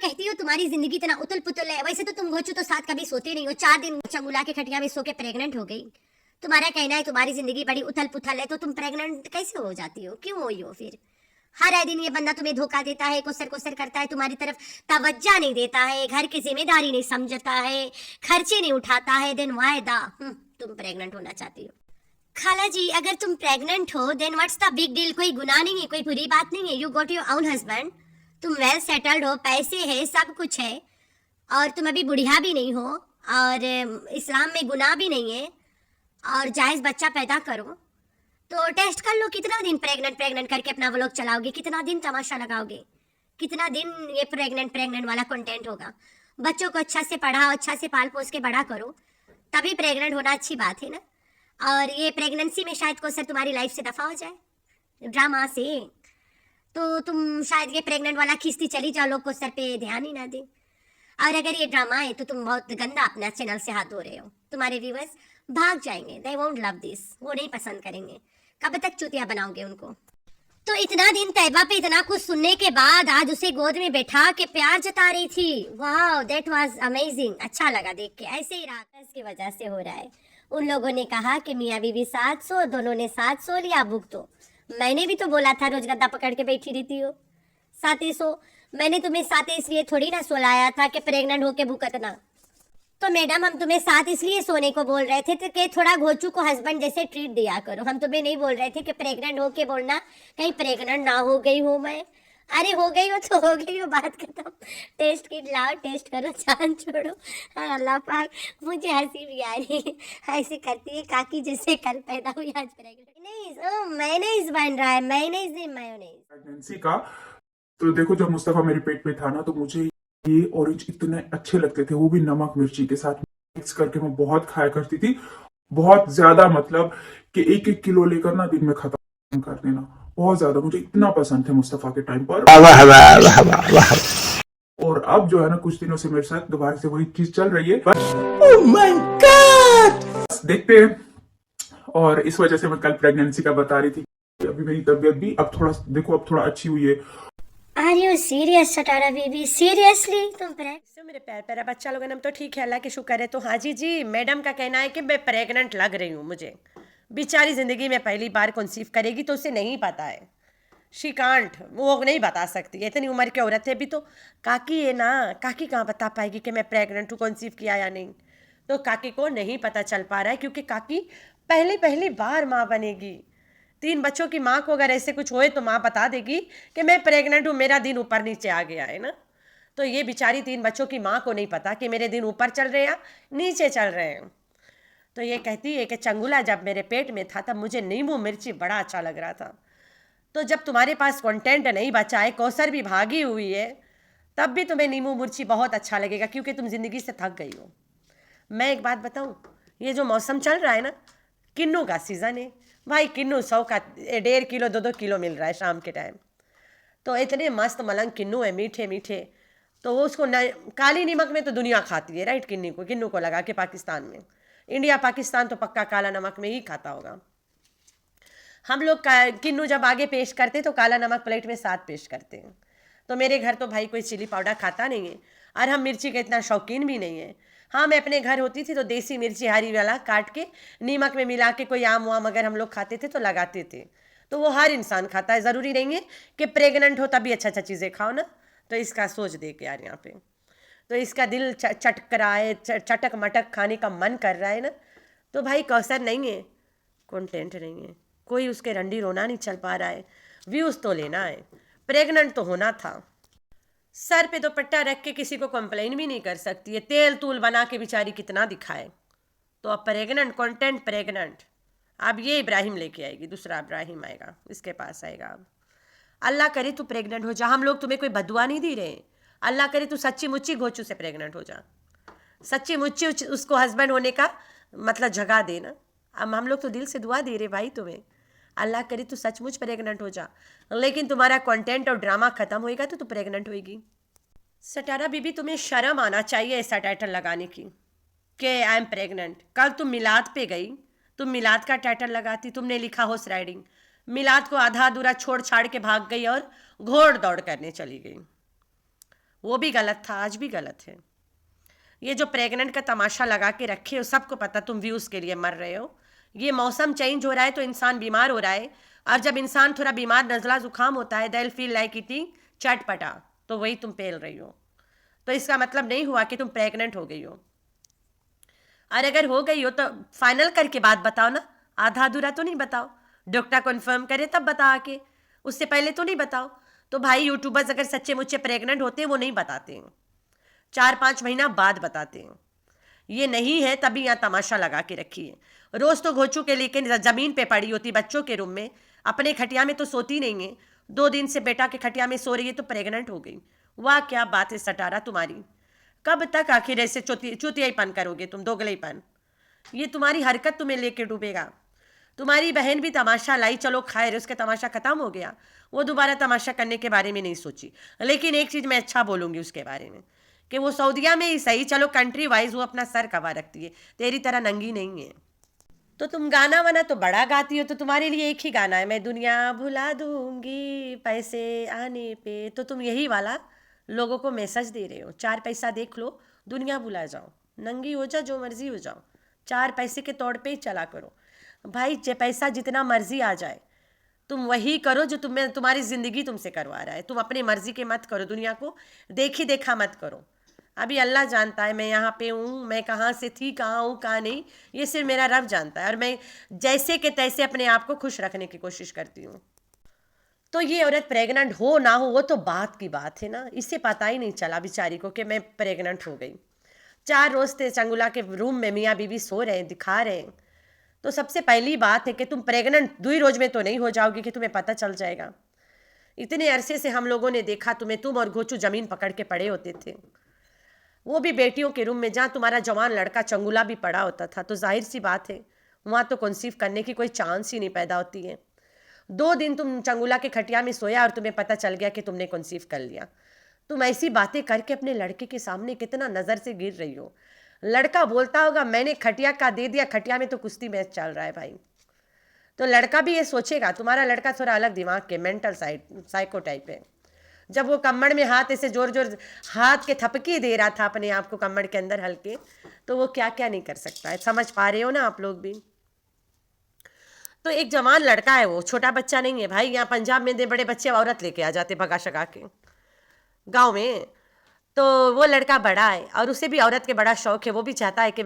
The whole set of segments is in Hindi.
कहती हो तुम्हारी जिंदगी इतना उतल पुतल है, वैसे तो तुम घोचू तो साथ कभी सोते नहीं हो, 4 दिन चंगुला के खटिया में सो के प्रेग्नेंट हो गई। तुम्हारा कहना है तुम्हारी जिंदगी बड़ी उथल पुथल है, तो तुम प्रेग्नेंट कैसे हो जाती हो, क्यों हुई हो फिर? हर आए दिन ये बंदा तुम्हें धोखा देता है, कोसर कोसर करता है, तुम्हारी तरफ तवज्जा नहीं देता है, घर की जिम्मेदारी नहीं समझता है, खर्चे नहीं उठाता है, देन वायदा तुम प्रेग्नेंट होना चाहती हो। खाला जी, अगर तुम प्रेग्नेंट हो then what's the big deal, कोई गुनाह नहीं है, कोई बुरी बात नहीं है। You got your own husband, तुम वेल सेटल्ड हो, पैसे है, सब कुछ है, और तुम अभी बुढ़िया भी नहीं हो, और इस्लाम में गुनाह भी नहीं है, और जायज़ बच्चा पैदा करो। तो टेस्ट कर लो कितना दिन प्रेग्नेंट प्रेग्नेंट करके अपना व्लॉग चलाओगे, कितना दिन तमाशा लगाओगे, कितना दिन ये प्रेग्नेंट प्रेग्नेंट वाला कंटेंट होगा। बच्चों को अच्छा से पढ़ाओ, अच्छा से पाल पोस के बड़ा करो, तभी प्रेग्नेंट होना अच्छी बात है ना। और ये प्रेगनेंसी में शायद को सर तुम्हारी लाइफ से दफा हो जाए ड्रामा से, तो तुम शायद ये प्रेग्नेंट वाला खींचती चली जाओ, लोग को सर पे ध्यान ही ना दे। और अगर ये ड्रामा है तो तुम बहुत गंदा अपना चैनल से हाथ धो रहे हो, तुम्हारे व्यूअर्स भाग जाएंगे, दे वोंट लव दिस, वो नहीं पसंद करेंगे। कब तक चुतिया बनाओगे उनको? तो इतना दिन तैयबा पे इतना कुछ सुनने के बाद आज उसे गोद में बैठा के प्यार जता रही थी। वाह, दैट वाज अमेजिंग, अच्छा लगा देख के। ऐसे ही रात की वजह से हो रहा है। उन लोगों ने कहा कि मियाँ बीवी साथ सो, दोनों ने साथ सो लिया, भूख तो मैंने भी तो बोला था रोज गद्दा पकड़ के बैठी रहती हो, साथे सो। मैंने तुम्हें साथे इसलिए थोड़ी ना सोलाया था कि प्रेग्नेंट होके भुगतना। तो मैडम हम तुम्हें साथ इसलिए सोने को बोल रहे थे कि थोड़ा घोचू को हस्बैंड जैसे ट्रीट दिया करो। हम तुम्हें नहीं बोल रहे थे कि प्रेग्नेंट होके बोलना कहीं प्रेग्नेंट ना हो गई हूँ मैं। अरे हो गई हो तो हो गई हो, बात खत्म। टेस्ट किट लाओ, टेस्ट करो, जान छोड़ो। हाँ अल्लाह पाक, मुझे हंसी भी आ रही है। ऐसे करती है काकी जैसे कल पैदा हुई आज प्रेग्नेंट। नहीं, मायोनेज़ बन रहा है, मायोनेज़ नहीं मायोनेज़। प्रेगनेंसी का तो देखो, जब मुस्तफा मेरे पेट में था ना, तो मुझे ये ऑरेंज इतने अच्छे लगते थे, वो भी नमक मिर्ची के साथ मिक्स करके मैं बहुत खाया करती थी, बहुत ज्यादा, मतलब कि 1-1 किलो लेकर ना दिन में खत्म कर देना। बहुत ज्यादा मुझे इतना पसंद थे मुस्तफा के टाइम पर। वाह वाह वाह वाह वाह। और अब जो है ना, कुछ दिनों से मेरे साथ दोबारा से वही चीज चल रही है, ओह माय गॉड। देखते हैं। और इस वजह से मैं कल प्रेगनेंसी का बता रही थी। अभी मेरी तबीयत भी अब थोड़ा, देखो अब थोड़ा अच्छी हुई है। आर यू सीरियस सटारा बीबी, सीरियसली तुम इससे मेरे प्यारा बच्चा लोग हम तो ठीक है, अल्लाह के शुक्र है। तो हाँ जी जी, मैडम का कहना है कि मैं प्रेग्नेंट लग रही हूँ मुझे। बेचारी ज़िंदगी में पहली बार कंसीव करेगी तो उसे नहीं पता है, शी कांट, वो नहीं बता सकती है, इतनी उम्र की औरत है अभी। तो काकी है ना, काकी कहाँ बता पाएगी कि मैं प्रेग्नेंट हूँ, कंसीव किया या नहीं। तो काकी को नहीं पता चल पा रहा है, क्योंकि काकी पहली बार माँ बनेगी। 3 बच्चों की माँ को अगर ऐसे कुछ होए तो माँ बता देगी कि मैं प्रेग्नेंट हूँ, मेरा दिन ऊपर नीचे आ गया है ना। तो ये बेचारी 3 बच्चों की माँ को नहीं पता कि मेरे दिन ऊपर चल रहे हैं नीचे चल रहे हैं। तो ये कहती है कि चंगुला जब मेरे पेट में था तब मुझे नींबू मिर्ची बड़ा अच्छा लग रहा था। तो जब तुम्हारे पास कंटेंट नहीं बचा है, कौसर भी भागी हुई है, तब भी तुम्हें नींबू मिर्ची बहुत अच्छा लगेगा, क्योंकि तुम ज़िंदगी से थक गई हो। मैं एक बात बताऊँ, ये जो मौसम चल रहा है ना, किन्नू का सीज़न है भाई। किन्नू 100 का 1.5 किलो 2-2 किलो मिल रहा है शाम के टाइम। तो इतने मस्त मलंग किन्नू है, मीठे मीठे। तो वो उसको काली नमक में तो दुनिया खाती है, राइट। किन्नू को लगा के पाकिस्तान में, इंडिया पाकिस्तान तो पक्का काला नमक में ही खाता होगा। हम लोग किन्नू जब आगे पेश करते तो काला नमक प्लेट में साथ पेश करते हैं। तो मेरे घर तो भाई कोई चिली पाउडर खाता नहीं है, और हम मिर्ची के इतना शौकीन भी नहीं है। हाँ, मैं अपने घर होती थी तो देसी मिर्ची हरी वाला काट के नीमक में मिला के, कोई आम वाम अगर हम लोग खाते थे तो लगाते थे। तो वो हर इंसान खाता है, ज़रूरी नहीं है कि प्रेग्नेंट हो तभी अच्छा चीज़ें खाओ ना। तो इसका सोच दे के यार यहाँ पे, तो इसका दिल चटक रहा है, चटक मटक खाने का मन कर रहा है ना। तो भाई कौसर नहीं है, कंटेंट नहीं है, कोई उसके रंडी रोना नहीं चल पा रहा है, व्यूज़ तो लेना है, प्रेग्नेंट तो होना था। सर पे दुपट्टा रख के किसी को कंप्लेन भी नहीं कर सकती है, तेल तूल बना के बेचारी कितना दिखाए। तो अब प्रेग्नेंट, कंटेंट प्रेग्नेंट। अब ये इब्राहिम लेके आएगी, दूसरा इब्राहिम आएगा, इसके पास आएगा। अब अल्लाह करे तू प्रेग्नेंट हो जा, हम लोग तुम्हें कोई बदुआ नहीं दे रहे। अल्लाह करे तू सच्ची मुच्ची घोचू से प्रेग्नेंट हो जा, सच्ची मुच्ची उसको हस्बैंड होने का मतलब जगा देना। अब हम लोग तो दिल से दुआ दे रहे भाई तुम्हें, अल्लाह करे तू सचमुच प्रेग्नेंट हो जा। लेकिन तुम्हारा कंटेंट और ड्रामा खत्म होएगा तो तू प्रेग्नेंट होएगी। सटारा बीबी, तुम्हें शर्म आना चाहिए ऐसा टाइटल लगाने की कि आई एम प्रेग्नेंट। कल तुम मिलाद पे गई, तुम मिलाद का टाइटल लगाती, तुमने लिखा हॉर्स राइडिंग। मिलाद को आधा अधूरा छोड़ छाड़ के भाग गई और घोड़ दौड़ करने चली गई। वो भी गलत था, आज भी गलत है। ये जो प्रेग्नेंट का तमाशा लगा के रखे हो, सबको पता तुम व्यूज़ के लिए मर रहे हो। ये मौसम चेंज हो रहा है तो इंसान बीमार हो रहा है, और जब इंसान थोड़ा बीमार नज़ला जुकाम होता है, they'll feel like eating चटपटा, तो वही तुम पेल रही हो। तो इसका मतलब नहीं हुआ कि तुम प्रेग्नेंट हो गई हो, और अगर हो गई हो तो फाइनल करके बात बताओ ना, आधा अधूरा तो नहीं बताओ। डॉक्टर कन्फर्म करे तब बता आके, उससे पहले तो नहीं बताओ। तो भाई यूट्यूबर्स अगर सच्चे मुच्चे प्रेग्नेंट होते हैं वो नहीं बताते हैं, 4-5 महीना बाद बताते हैं। ये नहीं है तभी यहाँ तमाशा लगा के रखी है। रोज़ तो घोचू के लेके ज़मीन पे पड़ी होती बच्चों के रूम में, अपने खटिया में तो सोती नहीं है। 2 दिन से बेटा के खटिया में सो रही है तो प्रेग्नेंट हो गई। वाह क्या बात है सटारा तुम्हारी। कब तक आखिर ऐसे चुतियाईपन करोगे तुम, दोगलेपन? ये तुम्हारी हरकत तुम्हें लेके डूबेगा। तुम्हारी बहन भी तमाशा लाई, चलो खैर उसका तमाशा खत्म हो गया, वो दोबारा तमाशा करने के बारे में नहीं सोची। लेकिन एक चीज़ मैं अच्छा बोलूँगी उसके बारे में कि वो सऊदिया में ही सही, चलो कंट्री वाइज वो अपना सर कवा रखती है, तेरी तरह नंगी नहीं है। तो तुम गाना वाना तो बड़ा गाती हो, तो तुम्हारे लिए एक ही गाना है, मैं दुनिया भुला दूंगी पैसे आने पे। तो तुम यही वाला लोगों को मैसेज दे रहे हो, 4 पैसा देख लो, दुनिया भुला जाओ, नंगी हो जाओ, जो मर्जी हो जाओ, 4 पैसे के तौर पे ही चला करो। भाई पैसा जितना मर्जी आ जाए, तुम वही करो जो तुम्हारी ज़िंदगी तुमसे करवा रहा है। तुम अपनी मर्जी के मत करो, दुनिया को देखी देखा मत करो। अभी अल्लाह जानता है मैं यहाँ पे हूँ, मैं कहाँ से थी, कहाँ हूँ कहाँ नहीं, ये सिर्फ मेरा रब जानता है। और मैं जैसे के तैसे अपने आप को खुश रखने की कोशिश करती हूँ। तो ये औरत प्रेग्नेंट हो ना हो वो तो बात की बात है ना, इससे पता ही नहीं चला बेचारी को कि मैं प्रेग्नेंट हो गई। 4 रोज़ थे चंगुला के रूम में, मियाँ बीवी सो रहे हैं, दिखा रहे हैं। तो सबसे पहली बात है कि तुम प्रेग्नेंट 2 रोज में तो नहीं हो जाओगी कि तुम्हें पता चल जाएगा। इतने अरसे से हम लोगों ने देखा तुम्हें, तुम और घोचू ज़मीन पकड़ के पड़े होते थे, वो भी बेटियों के रूम में जहाँ तुम्हारा जवान लड़का चंगुला भी पड़ा होता था। तो जाहिर सी बात है वहाँ तो कंसीव करने की कोई चांस ही नहीं पैदा होती है। 2 दिन तुम चंगुला के खटिया में सोया और तुम्हें पता चल गया कि तुमने कंसीव कर लिया। तुम ऐसी बातें करके अपने लड़के के सामने कितना नज़र से गिर रही हो। लड़का बोलता होगा मैंने खटिया का दे दिया, खटिया में तो कुश्ती मैच चल रहा है भाई। तो लड़का भी ये सोचेगा, तुम्हारा लड़का थोड़ा अलग दिमाग के मेंटल साइको टाइप है। जब वो कमर में हाथ ऐसे जोर जोर हाथ के थपकी दे रहा था अपने आप को कमर के अंदर हल्के, तो वो क्या क्या नहीं कर सकता है, समझ पा रहे हो ना आप लोग भी। तो एक जवान लड़का है, वो छोटा बच्चा नहीं है भाई। यहाँ पंजाब में बड़े बच्चे औरत लेके आ जाते भगा शगा के गाँव में। तो वो लड़का बड़ा है और उसे भी औरत के बड़ा शौक है, वो भी चाहता है कि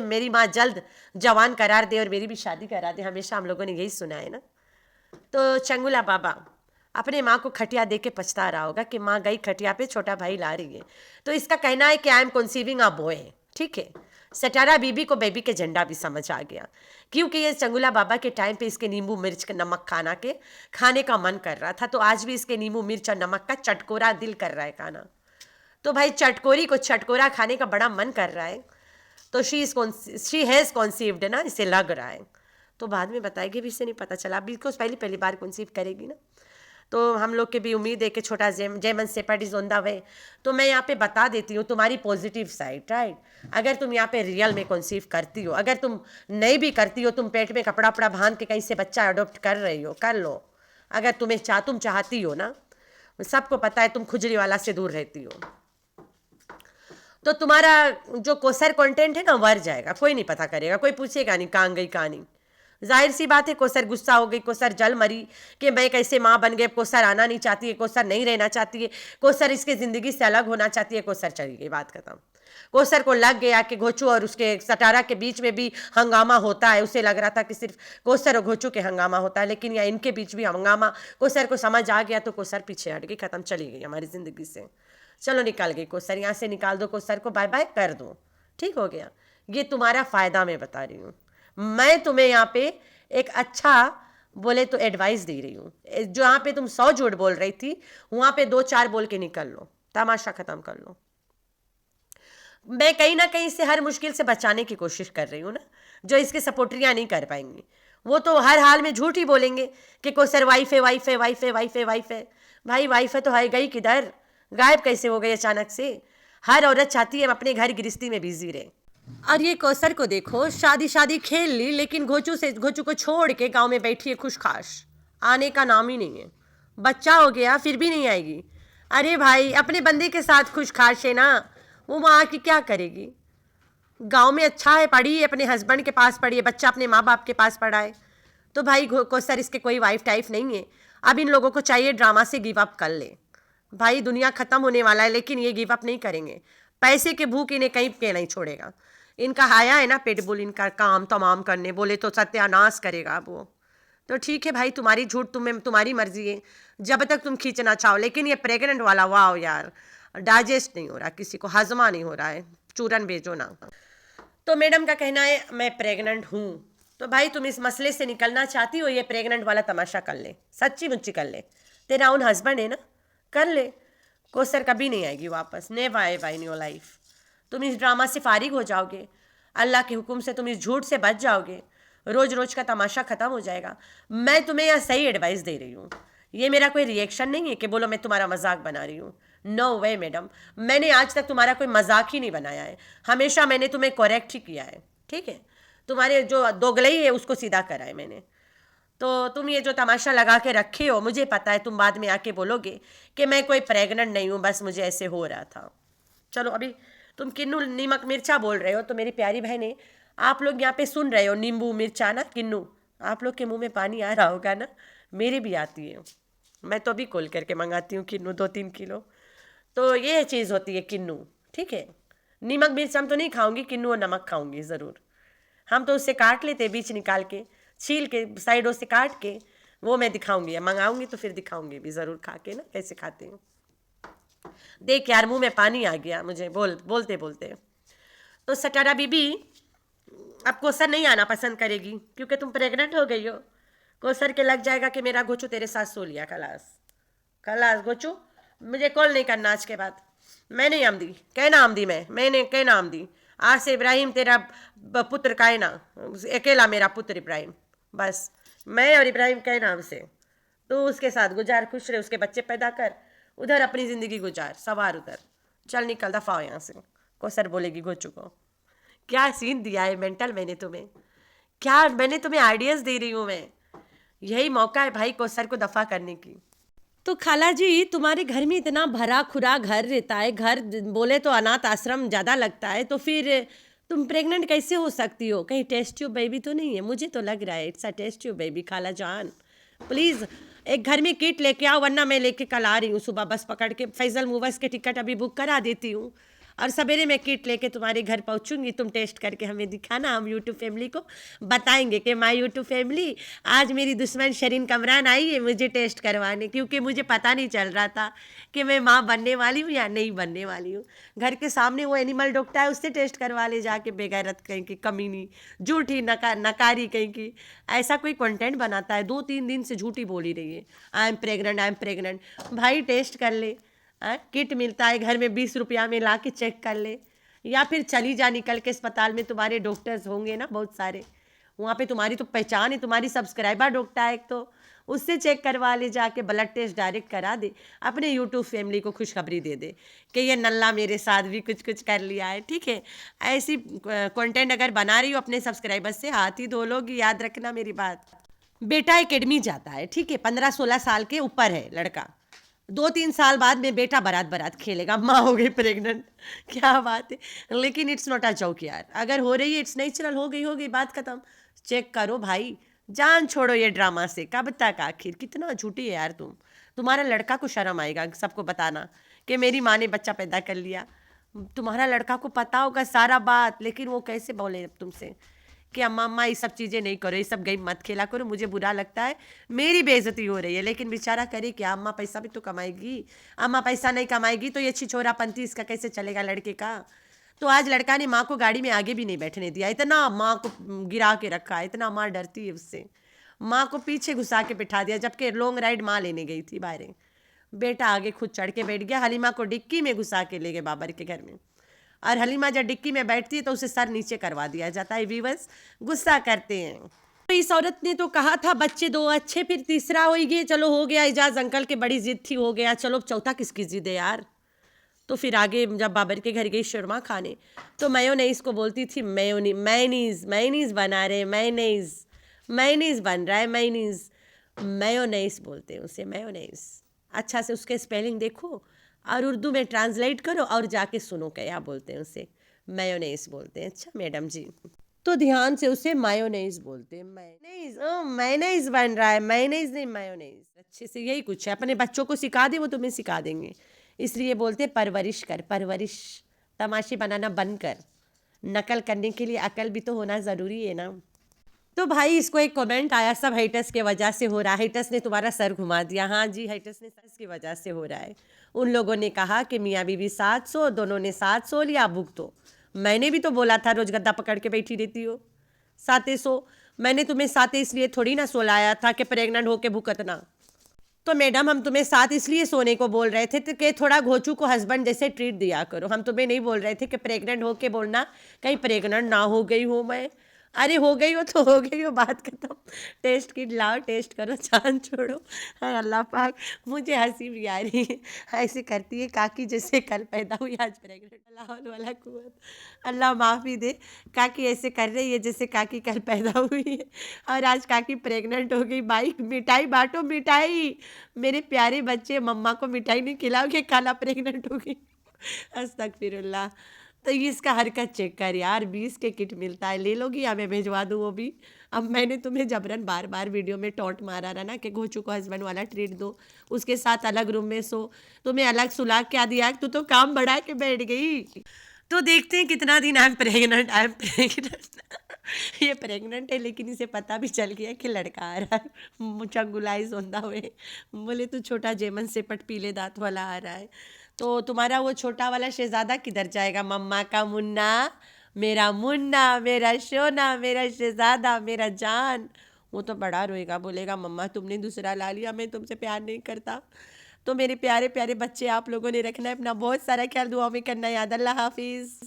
मेरी माँ जल्द जवान करार दे और मेरी भी शादी करा दे। हमेशा हम लोगों ने यही सुना है ना। तो चंगुला बाबा अपने माँ को खटिया दे के पछता रहा होगा कि माँ गई खटिया पे, छोटा भाई ला रही है। तो इसका कहना है कि I am conceiving a boy. ठीक है, सटारा बीबी को बेबी के झंडा भी समझ आ गया, क्योंकि ये चंगुला बाबा के टाइम पे इसके नींबू मिर्च का नमक खाने का मन कर रहा था। तो आज भी इसके नींबू मिर्च और नमक का चटकोरा दिल कर रहा है खाना। तो भाई चटकोरी को चटकोरा खाने का बड़ा मन कर रहा है। तो शी हैज़ कॉन्सीव्ड ना, इसे लग रहा है। तो बाद में बताएगी भी, इसे नहीं पता चला, बिल्कुल पहली बार कॉन्सीव करेगी ना। तो हम लोग की भी उम्मीद है कि छोटा जेमन shepherd is on the way. तो मैं यहाँ पे बता देती हूँ तुम्हारी पॉजिटिव साइड, राइट। अगर तुम यहाँ पे रियल में कॉन्सीव करती हो, अगर तुम नहीं भी करती हो, तुम पेट में कपड़ा वपड़ा बांध के कहीं से बच्चा अडोप्ट कर रही हो, कर लो। अगर तुम चाहती हो ना, सबको पता है तुम खुजली वाला से दूर रहती हो, तो तुम्हारा जो कोसर कंटेंट है ना मर जाएगा, कोई नहीं पता करेगा, कोई पूछेगा नहीं कहाँ गई कहाँ नहीं। जाहिर सी बात है कोसर गुस्सा हो गई, कोसर जल मरी कि मैं कैसे माँ बन गई, कोसर आना नहीं चाहती है, कोसर नहीं रहना चाहती है, कोसर इसके ज़िंदगी से अलग होना चाहती है, कोसर चली गई, बात खत्म। कोसर को लग गया कि घोचू और उसके सटारा के बीच में भी हंगामा होता है। उसे लग रहा था कि सिर्फ कोसर और घोचू के हंगामा होता है, लेकिन या इनके बीच भी हंगामा। कोसर को समझ आ गया तो कोसर पीछे हट गई, खत्म, चली गई हमारी ज़िंदगी से। चलो निकाल गई कोसर, यहाँ से निकाल दो कोसर को, बाय बाय कर दो, ठीक हो गया। ये तुम्हारा फ़ायदा मैं बता रही हूँ। मैं तुम्हें यहाँ पे एक अच्छा बोले तो एडवाइस दे रही हूँ। जहाँ पे तुम 100 झूठ बोल रही थी, वहाँ पे 2-4 बोल के निकल लो, तमाशा ख़त्म कर लो। मैं कहीं ना कहीं से हर मुश्किल से बचाने की कोशिश कर रही हूँ ना। जो इसके सपोर्टरियाँ नहीं कर पाएंगी, वो तो हर हाल में झूठ ही बोलेंगे कि कोसर वाइफ है, वाइफ है, वाइफ है, वाइफ है, वाइफ है। भाई वाइफ है तो है गई किधर, गायब कैसे हो गई अचानक से। हर औरत चाहती है हम अपने घर गृहस्थी में बिजी रहे। और ये कोसर को देखो, शादी खेल ली, लेकिन घोचू को छोड़ के गांव में बैठी है खुशखाश, आने का नाम ही नहीं है। बच्चा हो गया फिर भी नहीं आएगी। अरे भाई, अपने बंदे के साथ खुश खाश है ना, वो वहाँ की क्या करेगी? गांव में अच्छा है, पढ़ी है, अपने हस्बैंड के पास पढ़ी है, बच्चा अपने माँ बाप के पास पढ़ा है। तो भाई को सर इसके कोई वाइफ टाइप नहीं है। अब इन लोगों को चाहिए ड्रामा से गिव अप कर ले। भाई दुनिया खत्म होने वाला है, लेकिन ये गिव अप नहीं करेंगे। पैसे के भूख इन्हें कहीं पे नहीं छोड़ेगा। इनका हाया है ना पिटबुल, इनका काम तमाम करने, बोले तो सत्यानाश करेगा अब वो। तो ठीक है भाई, तुम्हारी झूठ तुम्हें, तुम्हारी मर्जी है, जब तक तुम खींचना चाहो। लेकिन ये प्रेग्नेंट वाला वाह यार, डाइजेस्ट नहीं हो रहा, किसी को हजमा नहीं हो रहा है, चूरन भेजो ना। तो मैडम का कहना है मैं प्रेग्नेंट हूँ। तो भाई तुम इस मसले से निकलना चाहती हो, ये प्रेग्नेंट वाला तमाशा कर ले, सच्ची मुच्ची कर ले। तेरा उन हस्बैंड है ना, कर ले। कोसर कभी नहीं आएगी वापस, never ever in your life. तुम इस ड्रामा से फारिग हो जाओगे, अल्लाह के हुक्म से तुम इस झूठ से बच जाओगे, रोज रोज का तमाशा खत्म हो जाएगा। मैं तुम्हें यह सही एडवाइस दे रही हूँ, ये मेरा कोई रिएक्शन नहीं है कि बोलो मैं तुम्हारा मजाक बना रही हूँ। नो वे मैडम, मैंने आज तक तुम्हारा कोई मजाक ही नहीं बनाया है, हमेशा मैंने तुम्हें करेक्ट ही किया है। ठीक है, तुम्हारे जो दोगलई है उसको सीधा करा है मैंने। तो तुम ये जो तमाशा लगा के रखे हो, मुझे पता है तुम बाद में आके बोलोगे कि मैं कोई प्रेग्नेंट नहीं हूँ, बस मुझे ऐसे हो रहा था। चलो अभी तुम किन्नू नीमक मिर्चा बोल रहे हो, तो मेरी प्यारी बहनें, आप लोग यहाँ पे सुन रहे हो नींबू मिर्चा ना किन्नू, आप लोग के मुंह में पानी आ रहा होगा ना, मेरी भी आती है। मैं तो अभी खोल करके मंगाती हूँ किन्नू 2-3 किलो। तो ये चीज़ होती है किन्नू। ठीक है, नीमक मिर्च हम तो नहीं खाऊंगी, किन्नू और नमक खाऊंगी ज़रूर। हम तो उससे काट लेते, बीच निकाल के, छील के, साइडों से काट के, वो मैं दिखाऊंगी, या मंगाऊंगी तो फिर दिखाऊंगी भी ज़रूर खा के ना कैसे खाते हैं। देख यार, मुंह में पानी आ गया मुझे बोलते बोलते। तो सटारा बीबी अब कोसर नहीं आना पसंद करेगी, क्योंकि तुम प्रेग्नेंट हो गई हो। कोसर के लग जाएगा कि मेरा गोचू तेरे साथ सो लिया, खलास खलास गोचू, मुझे कॉल नहीं करना आज के बाद। मैं नहीं आमदी, कहना आमदी, मैंने कहना आमदी। आज से इब्राहिम तेरा पुत्र का है ना, अकेला मेरा पुत्र इब्राहिम, बस मैं और इब्राहिम कह नाम से। तो उसके साथ गुजार, खुश रहे, उसके बच्चे पैदा कर, उधर अपनी ज़िंदगी गुजार, सवार उधर, चल निकल दफा हो यहाँ से। कोसर बोलेगी गोचू को, क्या सीन दिया है मेंटल मैंने तुम्हें, क्या मैंने तुम्हें आइडियाज़ दे रही हूँ मैं। यही मौका है भाई कोसर को दफा करने की। तो खाला जी, तुम्हारे घर में इतना भरा खुरा घर रहता है, घर बोले तो अनाथ आश्रम ज़्यादा लगता है, तो फिर तुम प्रेग्नेंट कैसे हो सकती हो? कहीं टेस्ट ट्यूब बेबी तो नहीं है? मुझे तो लग रहा है it's a test tube baby. खाला जान प्लीज़ एक घर में किट लेके आओ, वरना मैं लेके कल आ रही हूँ सुबह बस पकड़ के, फैजल मूवर्स के टिकट अभी बुक करा देती हूँ, और सवेरे मैं किट लेके तुम्हारे घर पहुँचूंगी। तुम टेस्ट करके हमें दिखाना, हम यूट्यूब फैमिली को बताएंगे कि माय यूट्यूब फैमिली, आज मेरी दुश्मन शरीन कमरान आई है मुझे टेस्ट करवाने, क्योंकि मुझे पता नहीं चल रहा था कि मैं माँ बनने वाली हूँ या नहीं बनने वाली हूँ। घर के सामने वो एनिमल डॉक्टर है, उससे टेस्ट करवा ले जाके, बेगैरत कहीं की, कमीनी, झूठी, नकारी कहीं की। ऐसा कोई कंटेंट बनाता है, 2-3 दिन से झूठी बोली रही है, आई एम प्रेग्नेंट। भाई टेस्ट कर ले, किट मिलता है घर में 20 रुपया में, ला के चेक कर ले, या फिर चली जा निकल के अस्पताल में, तुम्हारे डॉक्टर्स होंगे ना बहुत सारे, वहाँ पे तुम्हारी तो पहचान है, तुम्हारी सब्सक्राइबर डॉक्टर है एक, तो उससे चेक करवा ले जाके, ब्लड टेस्ट डायरेक्ट करा दे, अपने यूट्यूब फैमिली को खुशखबरी दे दे कि ये नल्ला मेरे साथ भी कुछ कर लिया है। ठीक है, ऐसी कंटेंट अगर बना रही हो अपने सब्सक्राइबर से हाथ ही धो लोगी, याद रखना मेरी बात। बेटा एकेडमी जाता है, ठीक है, 15-16 साल के ऊपर है लड़का, 2-3 साल बाद में बेटा बारात खेलेगा, माँ हो गई प्रेग्नेंट, क्या बात है। लेकिन इट्स नॉट अ जोक यार, अगर हो रही है इट्स नेचुरल, हो गई बात खत्म। चेक करो भाई, जान छोड़ो ये ड्रामा से, कब तक आखिर, कितना झूठी है यार तुम। तुम्हारा लड़का को शर्म आएगा सबको बताना कि मेरी माँ ने बच्चा पैदा कर लिया। तुम्हारा लड़का को पता होगा सारा बात, लेकिन वो कैसे बोले तुमसे कि अम्मा ये सब चीज़ें नहीं करो, ये सब गेम मत खेला करो, मुझे बुरा लगता है, मेरी बेइज्जती हो रही है। लेकिन बेचारा करे क्या, अम्मा पैसा भी तो कमाएगी, अम्मा पैसा नहीं कमाएगी तो ये छिछोरापंथी इसका कैसे चलेगा लड़के का। तो आज लड़का ने माँ को गाड़ी में आगे भी नहीं बैठने दिया, इतना माँ को गिरा के रखा, इतना माँ डरती है उससे, माँ को पीछे घुसा के बिठा दिया, जबकि लॉन्ग राइड माँ लेने गई थी बाहर, बेटा आगे खुद चढ़ के बैठ गया, हलीमा को डिक्की में घुसा के ले गए बाबर के घर में, और हलीमा जब डिक्की में बैठती है तो उसे सर नीचे करवा दिया जाता है। व्यूअर्स गुस्सा करते हैं। तो इस औरत ने तो कहा था बच्चे 2 अच्छे, फिर तीसरा हो गया, चलो हो गया, इजाज अंकल के बड़ी जिद थी, हो गया, चलो चौथा किसकी जिद है यार। तो फिर आगे जब बाबर के घर गई शर्मा खाने, तो मेयोनीज को बोलती थी मेयोनीज बना रहे, मेयोनीज बन रहा है, मेयोनीज बोलते हैं उसे, मेयोनीज। अच्छा से उसके स्पेलिंग देखो, और उर्दू में ट्रांसलेट करो और जाके सुनो क्या बोलते हैं उसे। मायोनेज़ बोलते हैं। अच्छा मैडम जी, तो ध्यान से उसे मायोनेज़ बोलते हैं। मायोनेज़, मायोनेज़ बन रहा है, मायोनेज़ नहीं मायोनेज़। अच्छे से यही कुछ है, अपने बच्चों को सिखा दे, वो तुम्हें सिखा देंगे। इसलिए बोलते हैं परवरिश कर, परवरिश। तमाशे बनाना बंद कर। नकल करने के लिए अकल भी तो होना ज़रूरी है ना। तो भाई इसको एक कमेंट आया, सब हेटर्स के वजह से हो रहा है, हेटर्स ने तुम्हारा सर घुमा दिया। हाँ जी, हेटर्स ने सर की वजह से हो रहा है। उन लोगों ने कहा कि मियाँ बीवी साथ सो, दोनों ने साथ सो लिया, भूख तो मैंने भी तो बोला था रोज गद्दा पकड़ के बैठी रहती हो, साथे सो। मैंने तुम्हें साथे इसलिए थोड़ी ना सोलाया था कि प्रेग्नेंट होके भुगतना। तो मैडम हम तुम्हें साथ इसलिए सोने को बोल रहे थे कि थोड़ा घोचू को हस्बैंड जैसे ट्रीट दिया करो। हम तुम्हें नहीं बोल रहे थे कि प्रेग्नेंट होके बोलना कहीं प्रेग्नेंट ना हो गई हो मैं। अरे हो गई हो तो हो गई हो, बात खत्म। टेस्ट किट लाओ, टेस्ट करो, जान छोड़ो। हाय अल्लाह पाक, मुझे हंसी भी आ रही है। ऐसे करती है काकी जैसे कल पैदा हुई आज प्रेग्नेंट। अल्लाह हौल वला कुव्वत, अल्लाह माफ़ी दे। काकी ऐसे कर रही है जैसे काकी कल पैदा हुई है और आज काकी प्रेग्नेंट हो गई। भाई मिठाई बांटो, मिठाई। मेरे प्यारे बच्चे, मम्मा को मिठाई नहीं खिलाओगे, काला प्रेग्नेंट होगी। अस्तगफिरुल्लाह। तो ये इसका हरकत चेक कर यार, 20 के किट मिलता है, ले लोगी या मैं भिजवा दूँ वो भी। अब मैंने तुम्हें जबरन बार बार वीडियो में टॉन्ट मारा रहा ना कि घोचू को हस्बैंड वाला ट्रीट दो, उसके साथ अलग रूम में सो। तुम्हें अलग सुला क्या दिया, तू तो काम बढ़ा के बैठ गई। तो देखते हैं कितना दिन I am pregnant, I am pregnant. ये प्रेग्नेंट है लेकिन इसे पता भी चल गया कि लड़का आ रहा है। चंगुलाइज होता हुए बोले तू छोटा जेमन से पट पीले दांत वाला आ रहा है। तो तुम्हारा वो छोटा वाला शहजादा किधर जाएगा? मम्मा का मुन्ना, मेरा सोना, मेरा शहजादा, मेरा जान। वो तो बड़ा रोएगा, बोलेगा मम्मा तुमने दूसरा ला लिया, मैं तुमसे प्यार नहीं करता। तो मेरे प्यारे प्यारे बच्चे, आप लोगों ने रखना है अपना बहुत सारा ख्याल, दुआ में करना याद। अल्लाह हाफिज़।